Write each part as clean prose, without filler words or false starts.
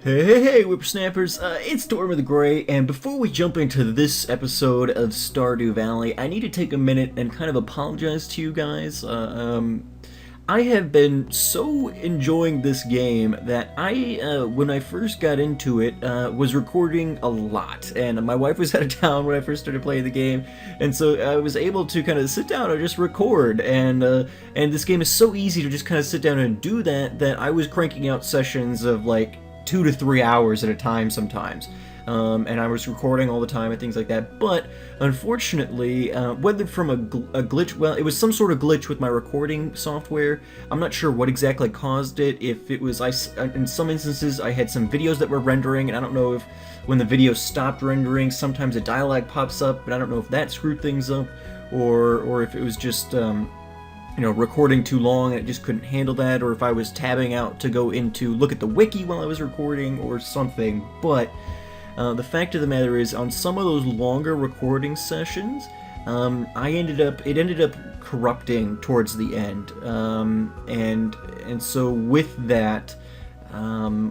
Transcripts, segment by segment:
Hey, whippersnappers, it's Tortimer the Grey, and before we jump into this episode of Stardew Valley, I need to take a minute and kind of apologize to you guys. I have been so enjoying this game that when I first got into it, was recording a lot, and my wife was out of town when I first started playing the game, and so I was able to kind of sit down and just record, and this game is so easy to just kind of sit down and do that I was cranking out sessions of like 2 to 3 hours at a time sometimes. And I was recording all the time and things like that, but unfortunately, whether from a glitch, well, it was some sort of glitch with my recording software. I'm not sure what exactly caused it. If it was, in some instances, I had some videos that were rendering, and I don't know if when the video stopped rendering, sometimes a dialogue pops up, but I don't know if that screwed things up, or if it was just, recording too long and it just couldn't handle that, or if I was tabbing out to go into look at the wiki while I was recording or something. But the fact of the matter is, on some of those longer recording sessions, it ended up corrupting towards the end, and so with that,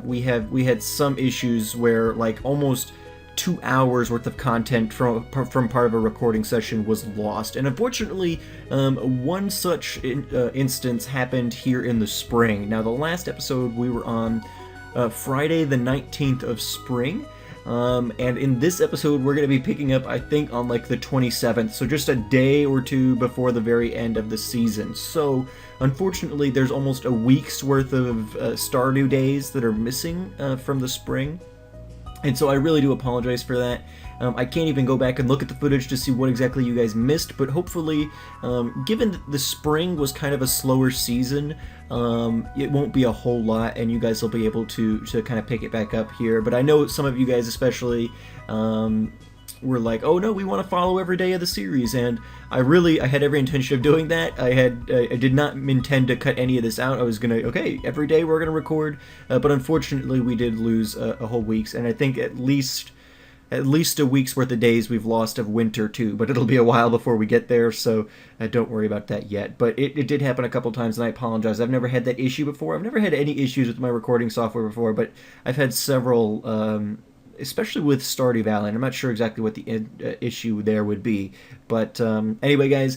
we had some issues where like almost 2 hours worth of content from part of a recording session was lost. And unfortunately, one such instance happened here in the spring. Now, the last episode we were on Friday the 19th of spring, and in this episode we're going to be picking up, I think, on like the 27th, so just a day or two before the very end of the season. So unfortunately there's almost a week's worth of Stardew days that are missing from the spring. And so I really do apologize for that. I can't even go back and look at the footage to see what exactly you guys missed, but hopefully, given that the spring was kind of a slower season, it won't be a whole lot, and you guys will be able to kind of pick it back up here. But I know some of you guys especially were like, oh no, we want to follow every day of the series, and I had every intention of doing that. I did not intend to cut any of this out. I was gonna, okay, every day we're gonna record, but unfortunately we did lose a whole week's, and I think at least a week's worth of days we've lost of winter too, but it'll be a while before we get there, so don't worry about that yet. But it did happen a couple times, and I apologize. I've never had that issue before. I've never had any issues with my recording software before, but I've had several, especially with Stardew Valley, and I'm not sure exactly what the issue there would be. But anyway, guys,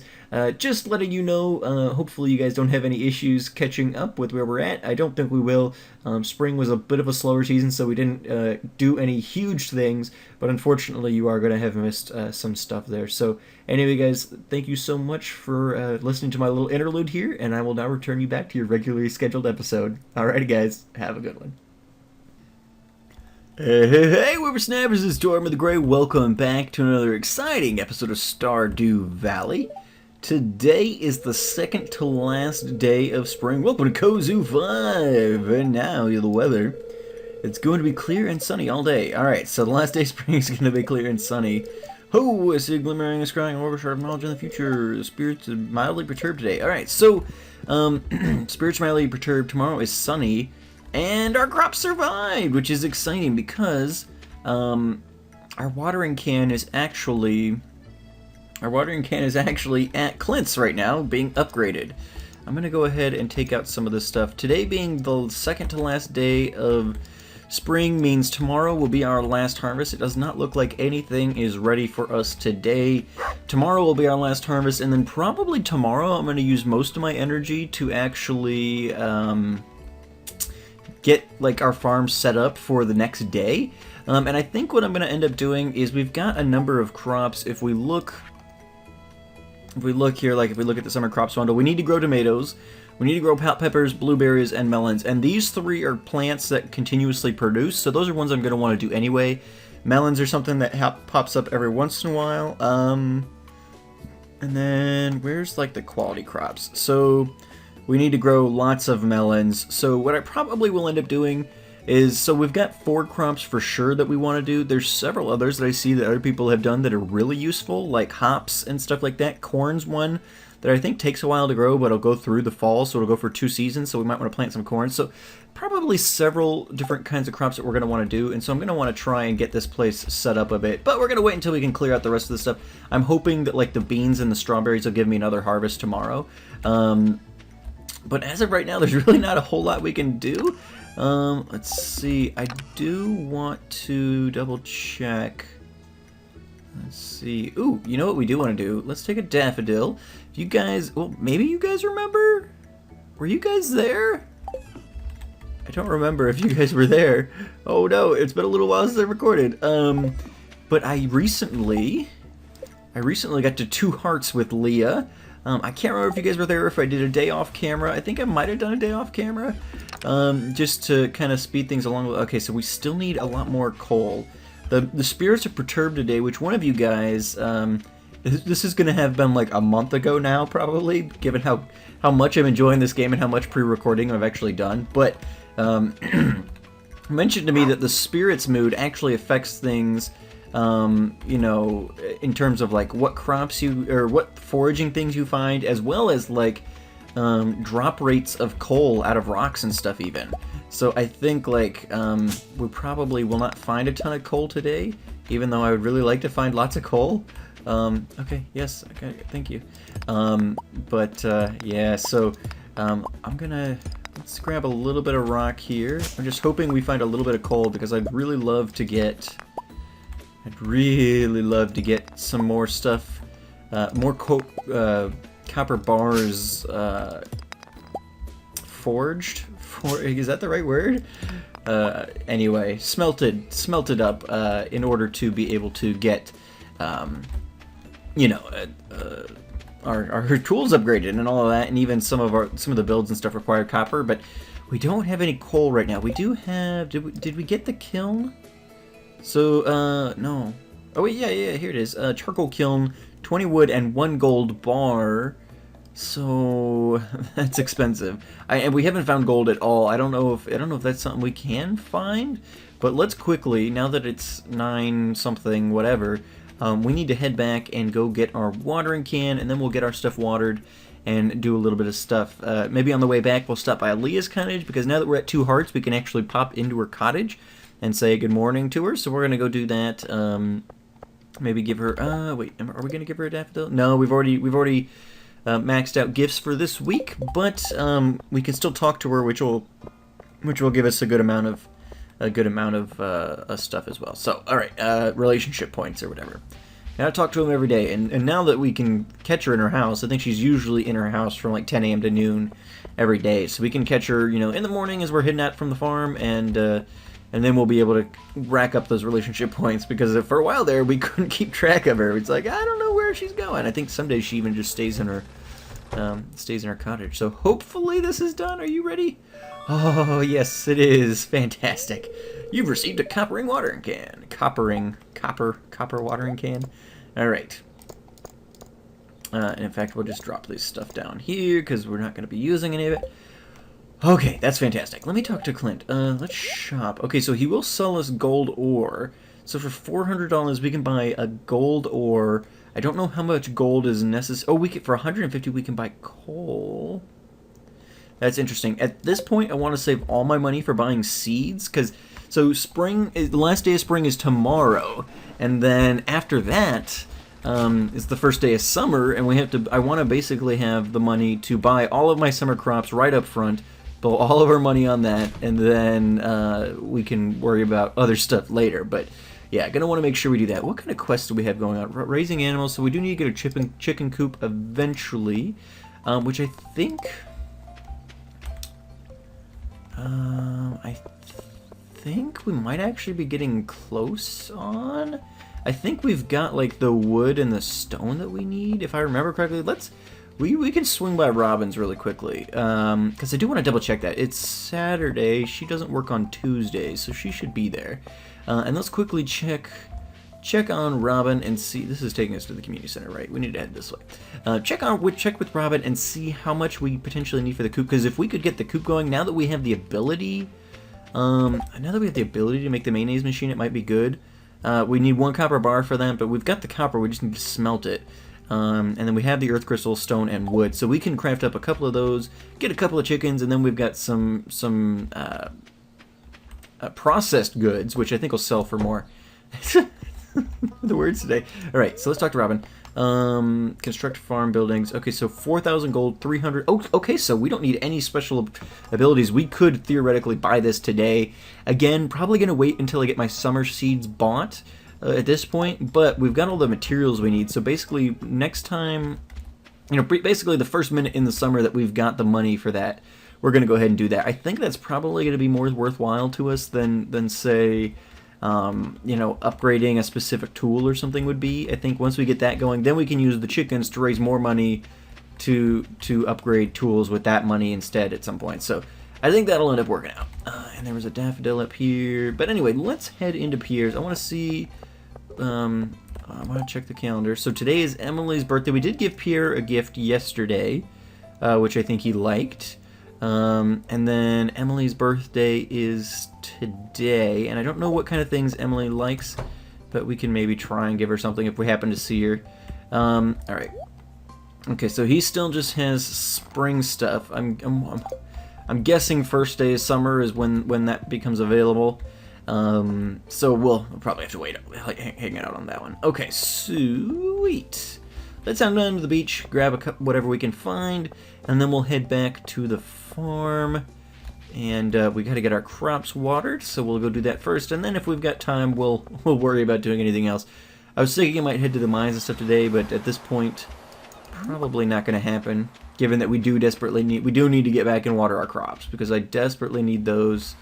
just letting you know, hopefully you guys don't have any issues catching up with where we're at. I don't think we will. Spring was a bit of a slower season, so we didn't do any huge things, but unfortunately you are going to have missed some stuff there. So anyway, guys, thank you so much for listening to my little interlude here, and I will now return you back to your regularly scheduled episode. Alrighty, guys, have a good one. Hey, whippersnappers, it's Tortimer the Grey. Welcome back to another exciting episode of Stardew Valley. Today is the second to last day of spring. Welcome to Kozu 5. And now, the weather, it's going to be clear and sunny all day. Alright, so the last day of spring is going to be clear and sunny. Ho, I see a glimmering, a scrying, or sharp knowledge in the future. The spirits are mildly perturbed today. Alright, so, spirits mildly perturbed. Tomorrow is sunny. And our crop survived, which is exciting because our watering can is actually at Clint's right now, being upgraded. I'm gonna go ahead and take out some of this stuff. Today being the second to last day of spring means tomorrow will be our last harvest. It does not look like anything is ready for us today. Tomorrow will be our last harvest, and then probably tomorrow I'm gonna use most of my energy to actually get like our farm set up for the next day. And I think what I'm going to end up doing is we've got a number of crops. If we look here, like if we look at the summer crops bundle, we need to grow tomatoes, we need to grow peppers, blueberries, and melons. And these three are plants that continuously produce, so those are ones I'm going to want to do anyway. Melons are something that pops up every once in a while. And then where's like the quality crops? So we need to grow lots of melons. So what I probably will end up doing is, so we've got 4 crops for sure that we want to do. There's several others that I see that other people have done that are really useful, like hops and stuff like that. Corn's one that I think takes a while to grow, but it'll go through the fall, so it'll go for 2 seasons, so we might want to plant some corn. So probably several different kinds of crops that we're going to want to do, and so I'm going to want to try and get this place set up a bit, but we're going to wait until we can clear out the rest of the stuff. I'm hoping that like the beans and the strawberries will give me another harvest tomorrow. But as of right now, there's really not a whole lot we can do. Let's see. I do want to double check. Let's see. Ooh, you know what we do want to do? Let's take a daffodil. If you guys, well, maybe you guys remember? Were you guys there? I don't remember if you guys were there. Oh no, it's been a little while since I recorded. But I recently got to 2 hearts with Leah. I can't remember if you guys were there or if I did a day off camera. I think I might have done a day off camera. Just to kind of speed things along. Okay, so we still need a lot more coal. The spirits are perturbed today, which one of you guys, this is going to have been like a month ago now, probably, given how much I'm enjoying this game and how much pre-recording I've actually done. But mentioned to me that the spirits mood actually affects things, you know, in terms of like what crops or what foraging things you find, as well as like drop rates of coal out of rocks and stuff even. So I think like we probably will not find a ton of coal today, even though I would really like to find lots of coal. Okay, yes, okay, thank you. Yeah, so let's grab a little bit of rock here. I'm just hoping we find a little bit of coal because I'd really love to get some more stuff, more copper bars forged. Is that the right word? Anyway, smelted up in order to be able to get, you know, our tools upgraded and all of that, and even some of the builds and stuff require copper, but we don't have any coal right now. We do have. Did we get the kiln? So no. Oh wait, yeah, here it is. Charcoal kiln, 20 wood and 1 gold bar. So that's expensive. And we haven't found gold at all. I don't know if that's something we can find. But let's quickly, now that it's 9 something, whatever, we need to head back and go get our watering can, and then we'll get our stuff watered and do a little bit of stuff. Maybe on the way back we'll stop by Aaliyah's cottage, because now that we're at 2 hearts, we can actually pop into her cottage and say good morning to her. So we're gonna go do that. Maybe give her. Wait, are we gonna give her a daffodil? No, we've already maxed out gifts for this week, but we can still talk to her, which will give us a good amount of stuff as well. So, all right, relationship points or whatever. Gotta talk to him every day, and now that we can catch her in her house, I think she's usually in her house from like 10 a.m. to noon every day, so we can catch her, you know, in the morning as we're heading out from the farm, and then we'll be able to rack up those relationship points, because for a while there we couldn't keep track of her. It's like, I don't know where she's going. I think some days she even just stays in her cottage. So hopefully this is done. Are you ready? Oh yes, it is. Fantastic. You've received a copper watering can. Copper watering can. All right. And in fact, we'll just drop this stuff down here because we're not going to be using any of it. Okay, that's fantastic. Let me talk to Clint. Let's shop. Okay, so he will sell us gold ore. So for $400, we can buy a gold ore. I don't know how much gold is necessary. Oh, for 150, we can buy coal. That's interesting. At this point, I want to save all my money for buying seeds, because so the last day of spring is tomorrow, and then after that is the first day of summer, and I want to basically have the money to buy all of my summer crops right up front, blow all of our money on that, and then we can worry about other stuff later. But yeah, gonna want to make sure we do that. What kind of quests do we have going on? Raising animals, so we do need to get a chicken coop eventually, which I think we might actually be getting close on. I think we've got like the wood and the stone that we need, if I remember correctly. We can swing by Robin's really quickly, because I do want to double check that. It's Saturday. She doesn't work on Tuesdays, so she should be there. And let's quickly check on Robin and see. This is taking us to the community center, right? We need to head this way. Check with Robin and see how much we potentially need for the coop. Because if we could get the coop going, now that we have the ability, to make the mayonnaise machine, it might be good. We need 1 copper bar for that, but we've got the copper. We just need to smelt it. And then we have the earth crystal, stone, and wood. So we can craft up a couple of those, get a couple of chickens, and then we've got some processed goods, which I think will sell for more. The words today. All right, so let's talk to Robin. Construct farm buildings. Okay, so 4,000 gold, 300. Oh, okay, so we don't need any special abilities. We could theoretically buy this today. Again, probably going to wait until I get my summer seeds bought at this point, but we've got all the materials we need. So basically, next time, you know, basically the first minute in the summer that we've got the money for that, we're going to go ahead and do that. I think that's probably going to be more worthwhile to us than say, you know, upgrading a specific tool or something would be. I think once we get that going, then we can use the chickens to raise more money to upgrade tools with that money instead at some point. So I think that'll end up working out. And there was a daffodil up here. But anyway, let's head into Pierre's. I want to see... I want to check the calendar. So today is Emily's birthday. We did give Pierre a gift yesterday, which I think he liked. And then Emily's birthday is today, and I don't know what kind of things Emily likes, but we can maybe try and give her something if we happen to see her. All right. Okay, so he still just has spring stuff. I'm guessing first day of summer is when that becomes available. So we'll probably have to wait, hang out on that one. Okay, sweet. Let's head down to the beach, grab whatever we can find, and then we'll head back to the farm. And we got to get our crops watered, so we'll go do that first. And then if we've got time, we'll worry about doing anything else. I was thinking I might head to the mines and stuff today, but at this point, probably not going to happen. Given that we do need to get back and water our crops, because I desperately need those.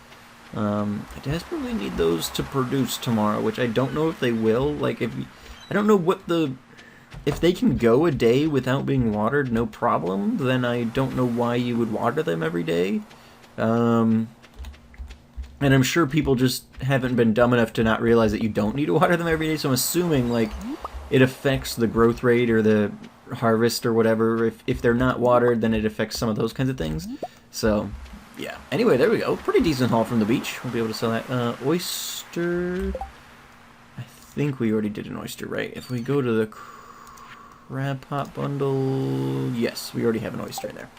I desperately need those to produce tomorrow, which I don't know if they will. Like, I don't know what if they can go a day without being watered, no problem, then I don't know why you would water them every day. And I'm sure people just haven't been dumb enough to not realize that you don't need to water them every day, so I'm assuming, like, it affects the growth rate or the harvest or whatever. If they're not watered, then it affects some of those kinds of things. So, yeah. Anyway, there we go. Pretty decent haul from the beach. We'll be able to sell that. Oyster... I think we already did an oyster, right? If we go to the crab pot bundle... Yes, we already have an oyster in there.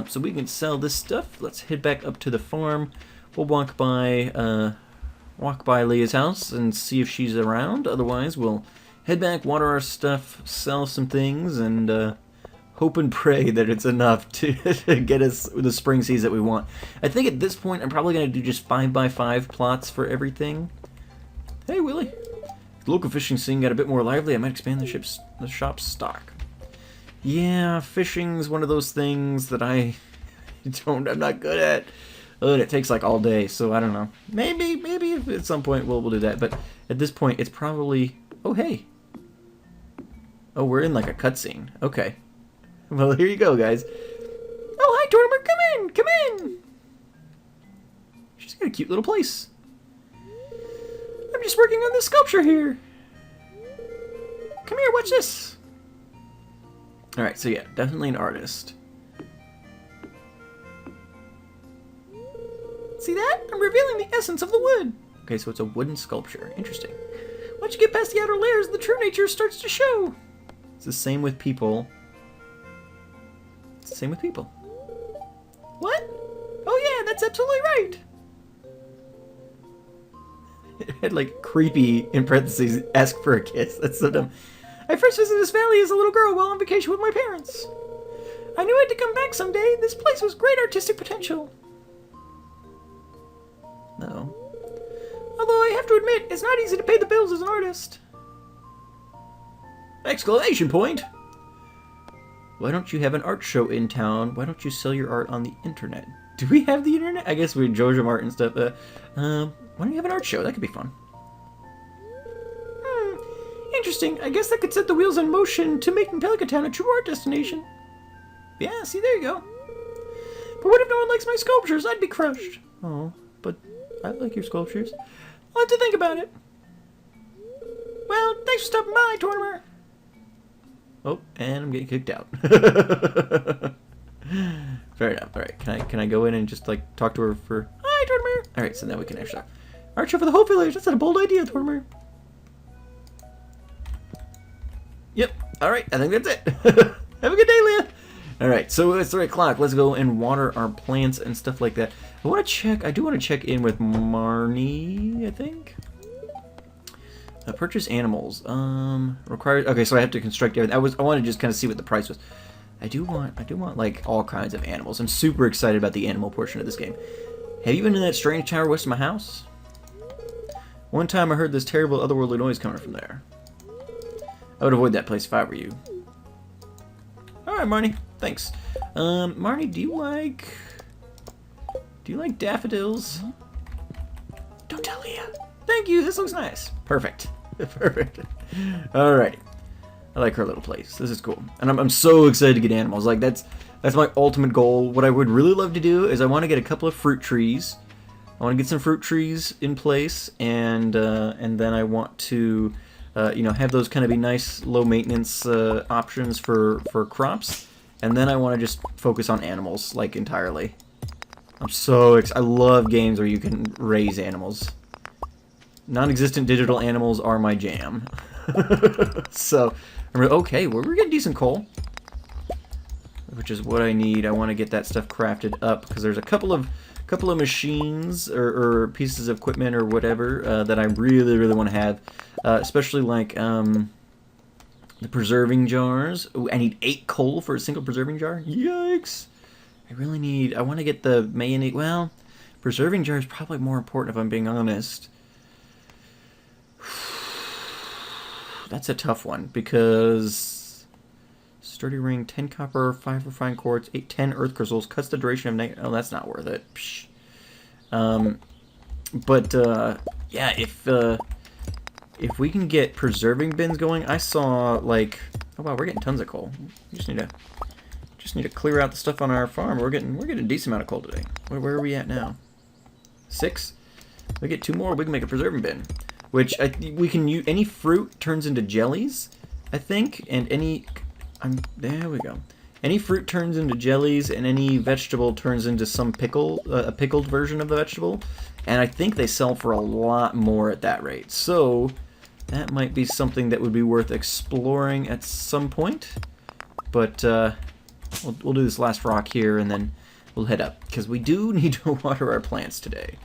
So we can sell this stuff. Let's head back up to the farm. We'll walk by Leah's house and see if she's around. Otherwise, we'll head back, water our stuff, sell some things, and hope and pray that it's enough to get us the spring seeds that we want. I think at this point, I'm probably going to do just 5x5 plots for everything. Hey, Willie. The local fishing scene got a bit more lively. I might expand the shop's stock. Yeah, fishing's one of those things that I'm not good at. And it takes like all day, so I don't know. Maybe at some point we'll do that. But at this point, it's probably... Oh, hey. Oh, we're in like a cutscene. Okay. Well, here you go, guys. Oh, hi, Tortimer. Come in. She's got a cute little place. I'm just working on this sculpture here. Come here, watch this. Alright, so yeah, definitely an artist. See that? I'm revealing the essence of the wood. Okay, so it's a wooden sculpture. Interesting. Once you get past the outer layers, the true nature starts to show. It's the same with people. It's the same with people. What? Oh yeah, that's absolutely right. It had like creepy, in parentheses, ask for a kiss. That's so dumb. I first visited this valley as a little girl while on vacation with my parents. I knew I had to come back someday. This place was great artistic potential. No. Although I have to admit, it's not easy to pay the bills as an artist. Exclamation point! Why don't you have an art show in town? Why don't you sell your art on the internet? Do we have the internet? I guess we Jojo Mart and stuff. Why don't you have an art show? That could be fun. Interesting. I guess that could set the wheels in motion to making Pelican Town a true art destination. Yeah, see, there you go. But what if no one likes my sculptures? I'd be crushed. Oh, but I like your sculptures. I'll have to think about it. Well, thanks for stopping by, Tortimer. Oh, and I'm getting kicked out. Fair enough. All right, can I go in and just like talk to her for? Hi, Tortimer. All right, so now we can actually art show for the whole village. That's not a bold idea, Tortimer. Yep, All right, I think that's it. Have a good day, Leah. All right, so it's 3 o'clock. Let's go and water our plants and stuff like that. I do want to check in with Marnie, I think. Purchase animals. Requires. Okay, so I have to construct everything. I want to just kind of see what the price was. I do want like all kinds of animals. I'm super excited about the animal portion of this game. Have you been in that strange tower west of my house? One time I heard this terrible otherworldly noise coming from there. I would avoid that place if I were you. Alright, Marnie. Thanks. Marnie, do you like daffodils? Don't tell Leah. Thank you, this looks nice. Perfect. Perfect. Alrighty. I like her little place. This is cool. And I'm so excited to get animals. Like, that's my ultimate goal. What I would really love to do is I want to get a couple of fruit trees. I want to get some fruit trees in place, and then I want to, have those kind of be nice, low maintenance options for crops, and then I want to just focus on animals like entirely. I'm so excited. I love games where you can raise animals. Non-existent digital animals are my jam. So, okay, we're getting decent coal, which is what I need. I want to get that stuff crafted up because there's a couple of machines or pieces of equipment or whatever that I really want to have, especially like the preserving jars. Ooh, I need 8 coal for a single preserving jar. Yikes! I want to get the mayonnaise. Well, preserving jar is probably more important if I'm being honest. That's a tough one because sturdy ring, 10 copper, 5 refined quartz, 10 earth crystals, cuts the duration of oh, that's not worth it. Psh. Yeah, if we can get preserving bins going, I saw like, oh wow, we're getting tons of coal. We just need to clear out the stuff on our farm. We're getting a decent amount of coal today. Where are we at now? 6. We get 2 more. We can make a preserving bin. Which we can use. Any fruit turns into jellies, I think, and there we go. Any fruit turns into jellies, and any vegetable turns into some a pickled version of the vegetable. And I think they sell for a lot more at that rate. So that might be something that would be worth exploring at some point. But we'll do this last rock here, and then we'll head up because we do need to water our plants today.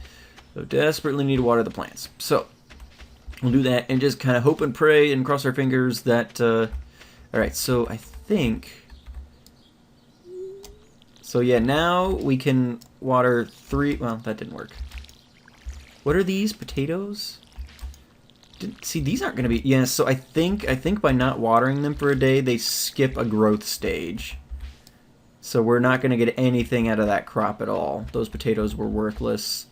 So desperately need to water the plants. So we'll do that and just kind of hope and pray and cross our fingers that... Alright, so I think... So yeah, now we can water 3... Well, that didn't work. What are these? Potatoes? See, these aren't going to be... Yeah, so I think by not watering them for a day, they skip a growth stage. So we're not going to get anything out of that crop at all. Those potatoes were worthless.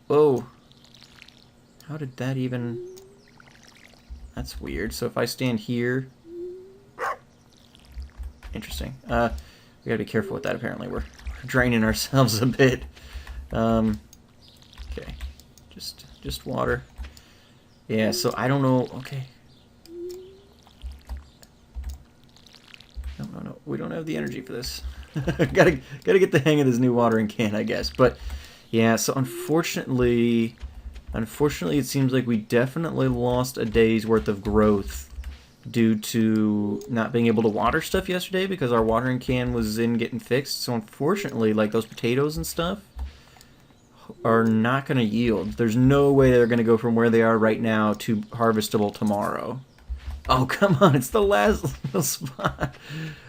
Whoa. How did that even... That's weird. So if I stand here... Interesting. We gotta be careful with that, apparently. We're draining ourselves a bit. Okay. Just water. Yeah, so I don't know... Okay. No. We don't have the energy for this. gotta get the hang of this new watering can, I guess. But, yeah, so unfortunately, it seems like we definitely lost a day's worth of growth due to not being able to water stuff yesterday because our watering can was in getting fixed. So unfortunately, like those potatoes and stuff are not going to yield. There's no way they're going to go from where they are right now to harvestable tomorrow. Oh, come on. It's the last little spot.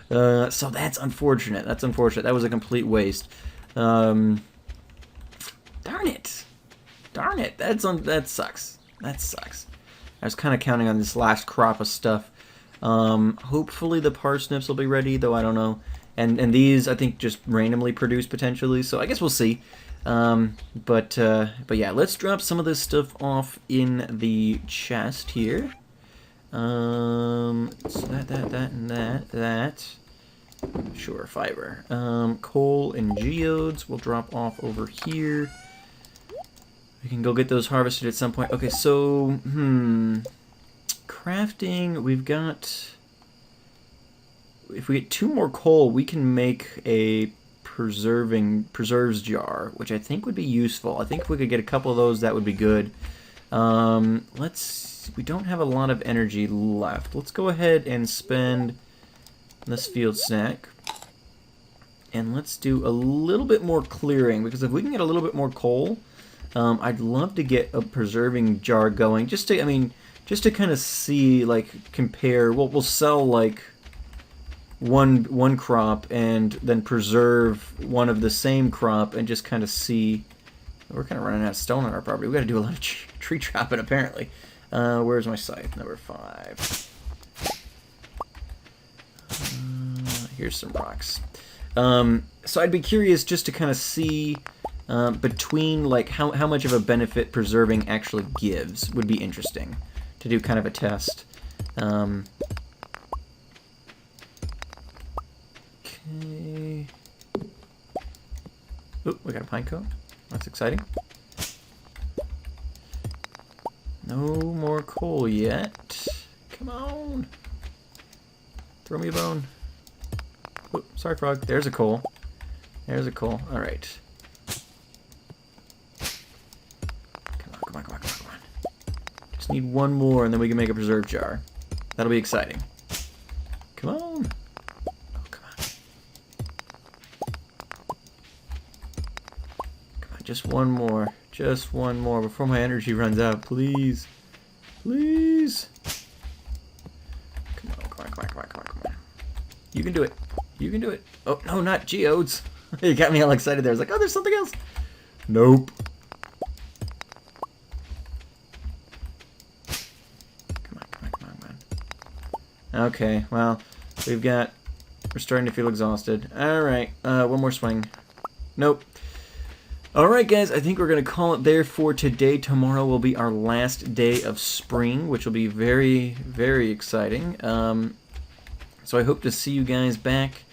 So that's unfortunate. That's unfortunate. That was a complete waste. Darn it. Darn it. That sucks. That sucks. I was kind of counting on this last crop of stuff. Hopefully the parsnips will be ready, though I don't know. And these, I think, just randomly produce potentially, so I guess we'll see. But yeah, let's drop some of this stuff off in the chest here. So that, and that. Sure, fiber. Coal and geodes will drop off over here. We can go get those harvested at some point. Okay, so, crafting, we've got... If we get 2 more coal, we can make a preserves jar, which I think would be useful. I think if we could get a couple of those, that would be good. We don't have a lot of energy left. Let's go ahead and spend this field snack. And let's do a little bit more clearing, because if we can get a little bit more coal, I'd love to get a preserving jar going, just to kind of see, like, compare. Well, we'll sell like one crop and then preserve one of the same crop and just kind of see. We're kind of running out of stone on our property. We got to do a lot of tree chopping apparently. Where's my scythe? Number 5. Here's some rocks. So I'd be curious just to kind of see between, like, how much of a benefit preserving actually gives. Would be interesting to do kind of a test. Okay. Oh, we got a pine cone. That's exciting. No more coal yet. Come on. Throw me a bone. Oh, sorry, frog. There's a coal. There's a coal. All right. Come on, come on, come on, come on, come on. Just need one more, and then we can make a preserve jar. That'll be exciting. Come on. Oh, come on. Come on, just one more. Just one more before my energy runs out, please. Please. Come on, come on, come on, come on, come on, come on. You can do it. You can do it. Oh, no, not geodes. You got me all excited there. I was like, oh, there's something else. Nope. Come on, come on, come on, come on. Okay, well, we're starting to feel exhausted. All right, one more swing. Nope. All right, guys, I think we're going to call it there for today. Tomorrow will be our last day of spring, which will be very, very exciting. So I hope to see you guys back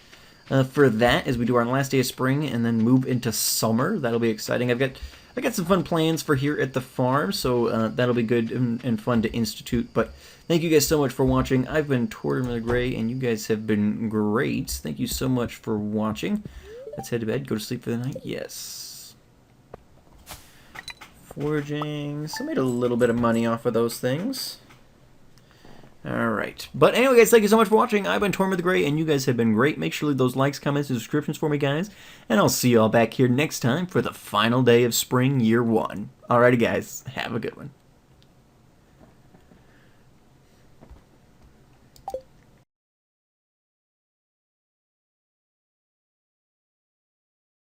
for that as we do our last day of spring and then move into summer. That'll be exciting. I got some fun plans for here at the farm, so that'll be good and fun to institute. But thank you guys so much for watching. I've been Tortimer the Gray, and you guys have been great. Thank you so much for watching. Let's head to bed. Go to sleep for the night. Yes. Foraging. So I made a little bit of money off of those things. Alright. But anyway, guys, thank you so much for watching. I've been Tortimer the Gray, and you guys have been great. Make sure to leave those likes, comments, and subscriptions for me, guys. And I'll see you all back here next time for the final day of spring year 1. Alrighty, guys. Have a good one.